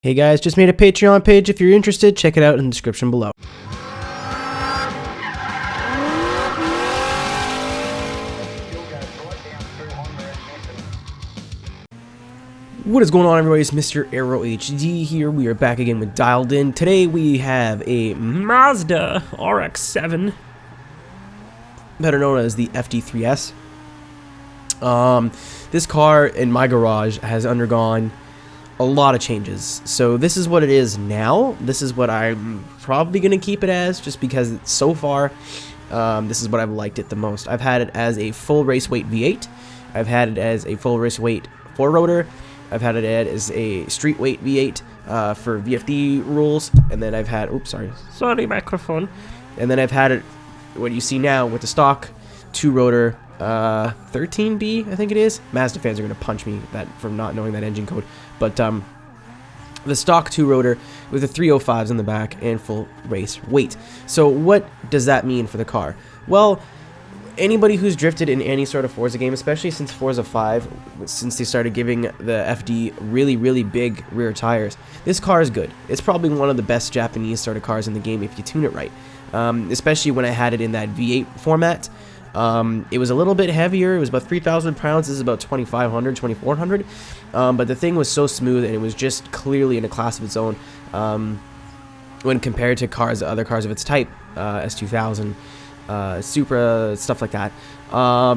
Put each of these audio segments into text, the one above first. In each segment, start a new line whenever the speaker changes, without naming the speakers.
Hey guys, just made a Patreon page. If you're interested, check it out in the description below. What is going on, everybody? It's MrAeroHD here. We are back again with Dialed In. Today we have a Mazda RX-7, better known as the FD3S. This car in my garage has undergone a lot of changes. So this is what it is now. This is what I'm probably going to keep it as, just because so far this is what I've liked it the most. I've had it as a full race weight V8. I've had it as a full race weight 4-rotor. I've had it as a street weight V8 for VFD rules, and then I've had, sorry microphone, and then I've had it, what you see now, with the stock 2-rotor 13B, I think it is. Mazda fans are going to punch me from not knowing that engine code, but the stock 2-rotor with the 305s in the back and full race weight. So what does that mean for the car? Well, anybody who's drifted in any sort of Forza game, especially since Forza 5, since they started giving the FD really big rear tires, this car is good. It's probably one of the best Japanese sort of cars in the game if you tune it right, especially when I had it in that V8 format. It was a little bit heavier. It was about 3,000 pounds. This is about 2,500, 2,400. But the thing was so smooth, and it was just clearly in a class of its own when compared to other cars of its type, S2000, Supra, stuff like that. I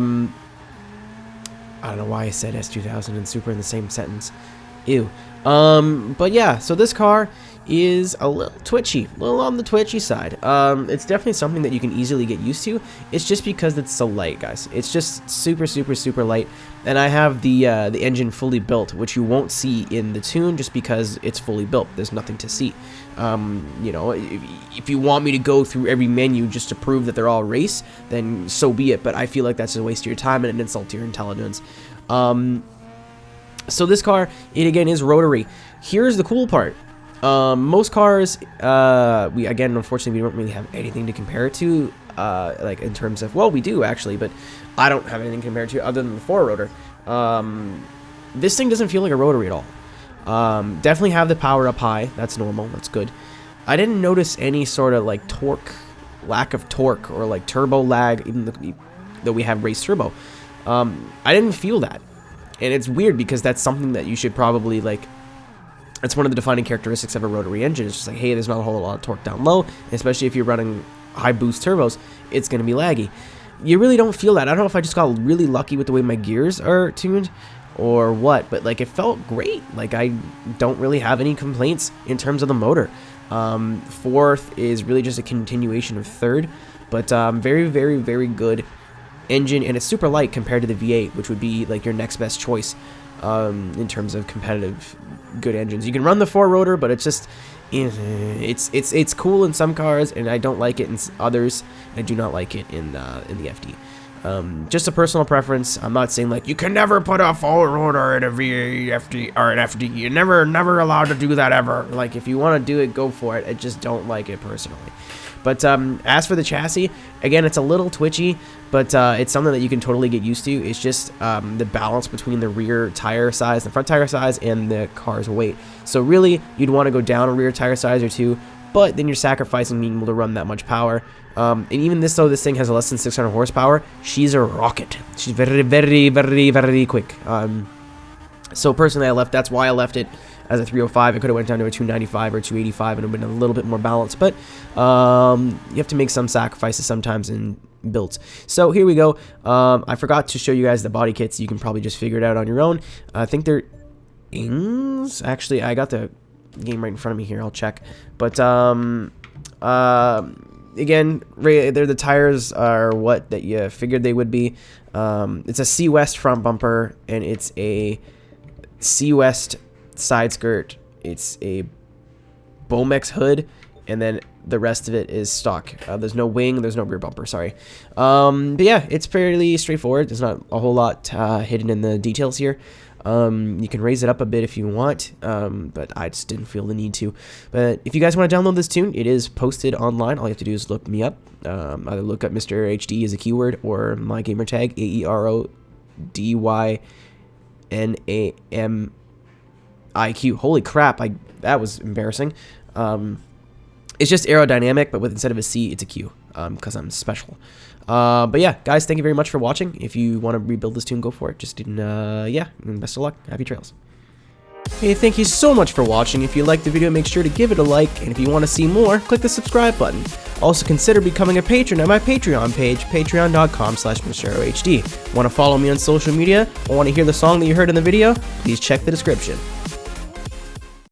don't know why I said S2000 and Supra in the same sentence. Ew. But yeah, so this car is a little twitchy, a little on the twitchy side. It's definitely something that you can easily get used to. It's just because it's so light, guys. It's just super light, and I have the engine fully built, which you won't see in the tune just because it's fully built. There's nothing to see. You know, if you want me to go through every menu just to prove that they're all race, then so be it, but I feel like that's a waste of your time and an insult to your intelligence. So this car, it again is rotary. Here's the cool part. Most cars, unfortunately, we don't really have anything to compare it to, like in terms of, well, we do actually, but I don't have anything compared to other than the 4-rotor. This thing doesn't feel like a rotary at all. Definitely have the power up high. That's normal. That's good. I didn't notice any sort of like lack of torque or like turbo lag, even though we have race turbo. I didn't feel that. And it's weird because that's something that you should probably like. It's one of the defining characteristics of a rotary engine. It's just like, hey, there's not a whole lot of torque down low, especially if you're running high boost turbos, it's going to be laggy. You really don't feel that. I don't know if I just got really lucky with the way my gears are tuned or what, but like it felt great. Like I don't really have any complaints in terms of the motor. Fourth is really just a continuation of third, but very good engine, and it's super light compared to the V8, which would be like your next best choice in terms of competitive good engines. You can run the 4-rotor, but it's just it's cool in some cars, and I don't like it in others. I do not like it in the FD. Just a personal preference. I'm not saying like you can never put a 4-rotor in a FD or an FD. You're never allowed to do that ever. Like if you want to do it, go for it. I just don't like it personally. But as for the chassis, again, it's a little twitchy, but it's something that you can totally get used to. It's just the balance between the rear tire size, the front tire size, and the car's weight. So really, you'd want to go down a rear tire size or two, but then you're sacrificing being able to run that much power. And even this thing has less than 600 horsepower. She's a rocket. She's very quick. So personally, that's why I left it as a 305. I could have went down to a 295 or 285 and it would have been a little bit more balanced, but you have to make some sacrifices sometimes in builds. So here we go. I forgot to show you guys the body kits. You can probably just figure it out on your own. I think they're Ings. Actually, I got the game right in front of me here. I'll check. But again, the tires are what that you figured they would be. It's a C West front bumper, and it's a C West side skirt. It's a Bomex hood, and then the rest of it is stock. There's no wing, there's no rear bumper, sorry. But yeah, it's fairly straightforward. There's not a whole lot hidden in the details here. You can raise it up a bit if you want, but I just didn't feel the need to. But if you guys want to download this tune, it is posted online. All you have to do is look me up. Either look up MrAeroHD as a keyword or my gamer tag, AERODYNAM IQ. Holy crap, that was embarrassing. It's just aerodynamic, but instead of a C, it's a Q, because I'm special. But yeah, guys, thank you very much for watching. If you want to rebuild this tune, go for it. Just didn't, yeah, best of luck. Happy trails. Hey, thank you so much for watching. If you liked the video, make sure to give it a like, and if you want to see more, click the subscribe button. Also, consider becoming a patron at my Patreon page, patreon.com/MrAeroHD. Want to follow me on social media, or want to hear the song that you heard in the video? Please check the description.